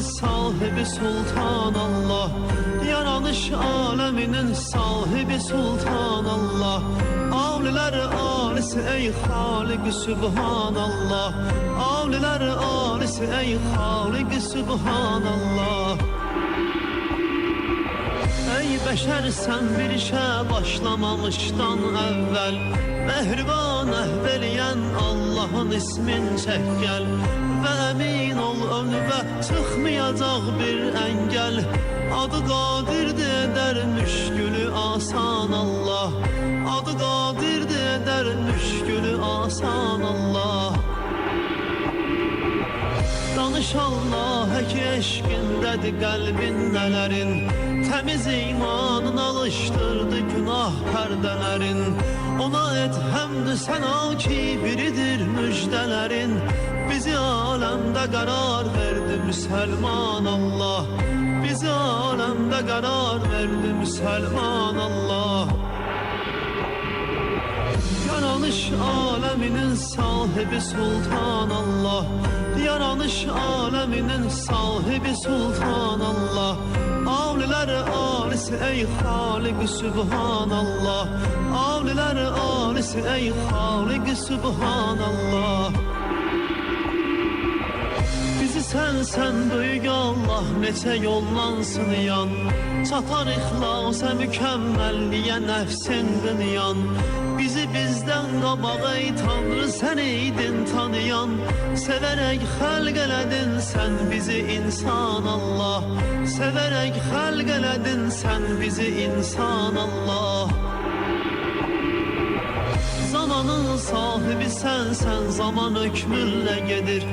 sahibi Sultan Allah. Yaranış aleminin sahibi Sultan Allah. Avliler alisi ey Halik Sübhanallah. Avliler alisi ey Halik Sübhanallah. Ey beşer sen bir işe başlamamıştan evvel, mehriban ehveliyen Allah'ın ismin çek gel. Ve emin ol önüne çıkmayacak bir engel. Adı Kadir'di eder müşkülü asan Allah. Adı Kadir'di eder müşkülü asan Allah. Danış Allah'a ki eşkindedir kalbin nelerin. Temiz imanın alıştırdı günah perdelerin. Ona et hemd sena ki biridir müjdelerin. Bizi alemde karar verdi Müslüman Allah. Bizi alemde karar verdi Müslüman Allah. Yaranış aleminin sahibi Sultan Allah. Yaranış aleminin sahibi Sultan Allah. Avliler alisi ey Halik Sübhanallah. Avliler alisi ey Halik Sübhanallah. Bizi sen büyük Allah neçe yollan sınayan. Çatar ihlasa mükemmelliye nefsin qınayan. Bizi bizden qabağa ey Tanrı sen eydin tanıyan. Severek xalq elədin sen bizi insan Allah. Severek xalq elədin sen bizi insan Allah. Zamanın sahibi sen zaman hükmünle gedir.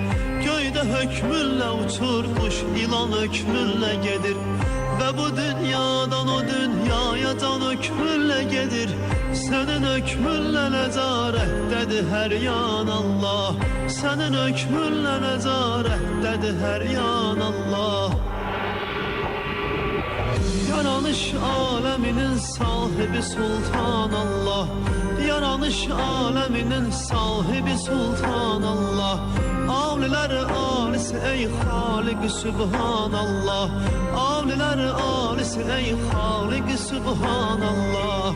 Göyde hükmünle uçur kuş ilan hükmünle gedir. Ve bu dünyadan o dünyaya can hükmünle gedir. Senin hükmünle nezarettedir her yan Allah. Senin hükmünle nezarettedir her yan Allah. Yaranış aleminin sahibi Sultan Allah. Yaranış aleminin sahibi Sultan Allah. Avliler alisi ey Halik Sübhanallah. Avliler alisi ey Halik Sübhanallah.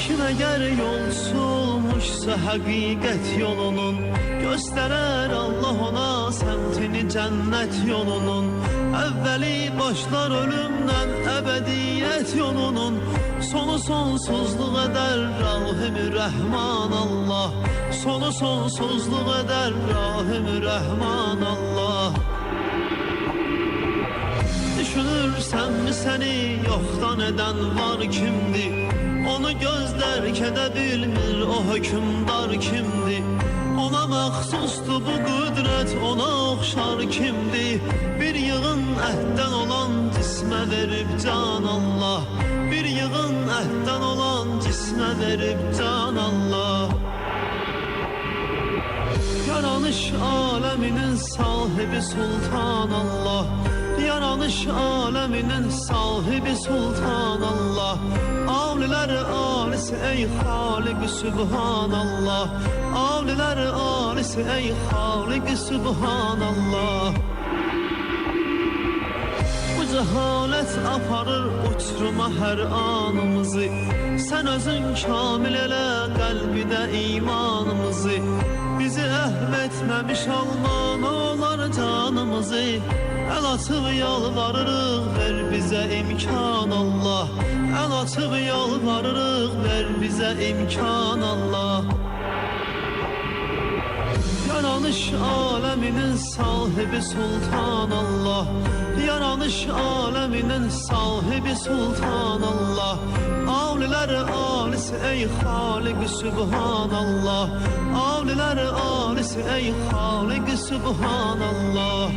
Kim eğer yolsuzmuşsa hakikat yolunun, gösterer Allah ona semtini cennet yolunun. Evveli başlar ölümden ebediyet yolunun. Sonu sonsuzluk eder Rahim-i Rahman Allah. Sonu sonsuzluk eder Rahim-i Rahman Allah. Düşünürsen mi seni yoktan eden var kimdi? Onu gözler kedebilmir o hükümdar kimdi? Ona məxsusdu bu qüdrət, ona oxşar kimdi? Bir yığın əhdən olan cismə verib can Allah. Bir yığın əhdən olan cismə verib can Allah. Yaranış aleminin sahibi Sultan Allah. Yaranış aleminin sahibi Sultan Allah. Avliler alisi ey Halik Sübhanallah. Avliler alisi ey Halik Sübhanallah. Bu cehalet aparır uçruma her anımızı. Sen özün kamil ele kalbide imanımızı. Bizi ehmetmemiş alman olar canımızı. El atıp yalvarırıq ver bize imkan Allah. El atıp yalvarırıq ver bize imkan Allah. Yaranış aleminin sahibi Sultan Allah. Yaranış aleminin sahibi Sultan Allah. Avliler alisi ey Halik Sübhanallah. Avliler alisi ey Halik Sübhanallah.